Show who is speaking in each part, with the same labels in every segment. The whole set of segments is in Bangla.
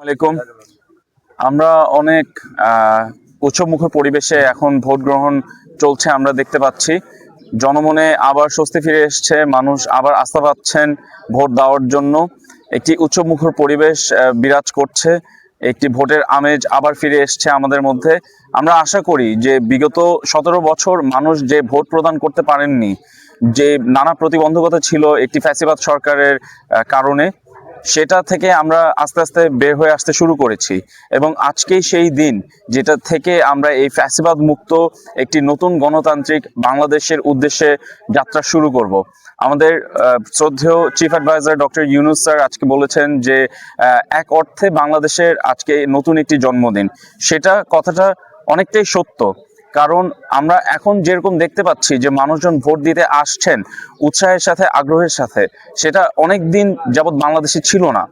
Speaker 1: আলাইকুম। আমরা অনেক উৎসবমুখর পরিবেশে এখন ভোট গ্রহণ চলছে, আমরা দেখতে পাচ্ছি জনমনে আবার স্বস্তি ফিরে এসছে, মানুষ আবার আস্থা পাচ্ছেন ভোট দেওয়ার জন্য। একটি উৎসবমুখর পরিবেশ বিরাজ করছে, একটি ভোটের আমেজ আবার ফিরে এসছে আমাদের মধ্যে। আমরা আশা করি যে বিগত 17 বছর মানুষ যে ভোট প্রদান করতে পারেননি, যে নানা প্রতিবন্ধকতা ছিল একটি ফ্যাসিবাদ সরকারের কারণে, সেটা থেকে আমরা আস্তে আস্তে বের হয়ে আসতে শুরু করেছি। এবং আজকেই সেই দিন যেটা থেকে আমরা এই ফ্যাসিবাদ মুক্ত একটি নতুন গণতান্ত্রিক বাংলাদেশের উদ্দেশ্যে যাত্রা শুরু করব। আমাদের শ্রদ্ধেয় chief adviser doctor Yunus sir আজকে বলেছেন যে এক অর্থে বাংলাদেশের আজকে নতুন একটি জন্মদিন। সেটা কথাটা অনেকটাই সত্য, কারণ আমরা এখন যেরকম দেখতে পাচ্ছি যে মানুষজন ভোট দিতে আসছেন উৎসাহের সাথে, আগ্রহের সাথে, সেটা অনেক দিন যাবৎ বাংলাদেশে ছিল না।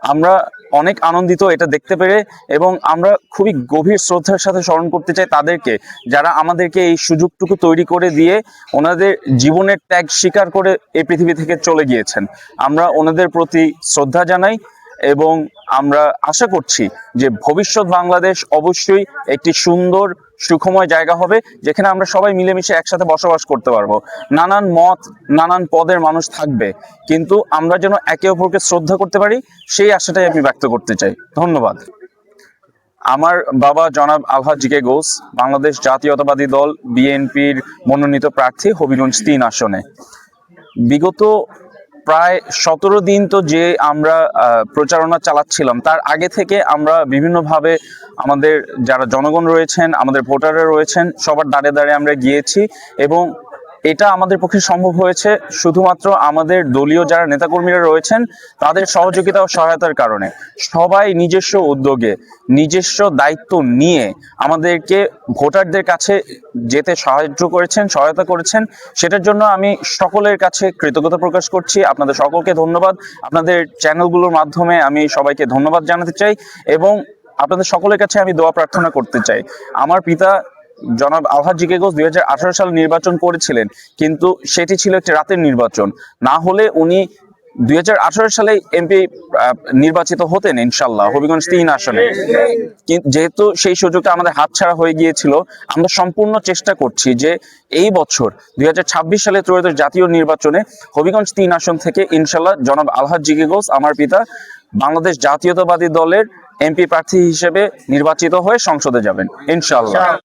Speaker 1: আমরা অনেক আনন্দিত এটা দেখতে পেরে, এবং আমরা খুবই গভীর শ্রদ্ধার সাথে স্মরণ করতে চাই তাদেরকে যারা আমাদেরকে এই সুযোগটুকু তৈরি করে দিয়ে ওনাদের জীবনের ত্যাগ স্বীকার করে এই পৃথিবী থেকে চলে গিয়েছেন। আমরা ওনাদের প্রতি শ্রদ্ধা জানাই এবং আমরা আশা করছি যে ভবিষ্যৎ বাংলাদেশ অবশ্যই একটি সুন্দর সুখময় জায়গা হবে, যেখানে আমরা সবাই মিলেমিশে একসাথে বসবাস করতে পারবো। নানান মত, নানান পদের মানুষ থাকবে, কিন্তু আমরা যেন একে অপরকে শ্রদ্ধা করতে পারি, সেই আশাটাই আমি ব্যক্ত করতে চাই। ধন্যবাদ। আমার বাবা জনাব আলহাজ জি কে গৌস, বাংলাদেশ জাতীয়তাবাদী দল বিএনপির মনোনীত প্রার্থী হবিগঞ্জ ৩ আসনে। বিগত প্রায় 17 দিন তো যে আমরা প্রচারণা চালাচ্ছিলাম, তার আগে থেকে আমরা বিভিন্নভাবে আমাদের যারা জনগণ রয়েছেন, আমাদের ভোটাররা রয়েছেন, সবার দাঁড়ে দাঁড়ে আমরা গিয়েছি। এবং এটা আমাদের পক্ষে সম্ভব হয়েছে শুধুমাত্র আমাদের দলীয় যারা নেতাকর্মীরা রয়েছেন তাদের সহযোগিতা ও সহায়তার কারণে। সবাই নিজস্ব উদ্যোগে, নিজস্ব দায়িত্ব নিয়ে আমাদেরকে ভোটারদের কাছে যেতে সাহায্য করেছেন, সহায়তা করেছেন। সেটার জন্য আমি সকলের কাছে কৃতজ্ঞতা প্রকাশ করছি। আপনাদের সকলকে ধন্যবাদ। আপনাদের চ্যানেলগুলোর মাধ্যমে আমি সবাইকে ধন্যবাদ জানাতে চাই, এবং আপনাদের সকলের কাছে আমি দোয়া প্রার্থনা করতে চাই। আমার পিতা জনাব আলহাজ জি কে গৌস 2018 সালে নির্বাচন করেছিলেন, কিন্তু সেটি ছিল একটি রাতের নির্বাচন। না হলে উনি 2018 সালে এমপি নির্বাচিত হতেন ইনশাল্লাহ হবিগঞ্জ ৩ আসনে। যেহেতু সেই সুযোগটা আমাদের হাতছাড়া হয়ে গিয়েছিল, আমরা সম্পূর্ণ চেষ্টা করছি যে এই বছর 2026 সালে ত্রয়োদশ জাতীয় নির্বাচনে হবিগঞ্জ ৩ আসন থেকে ইনশাল্লাহ জনাব আলহাজ জি কে গৌস আমার পিতা বাংলাদেশ জাতীয়তাবাদী দলের এমপি প্রার্থী হিসেবে নির্বাচিত হয়ে সংসদে যাবেন ইনশাল্লাহ।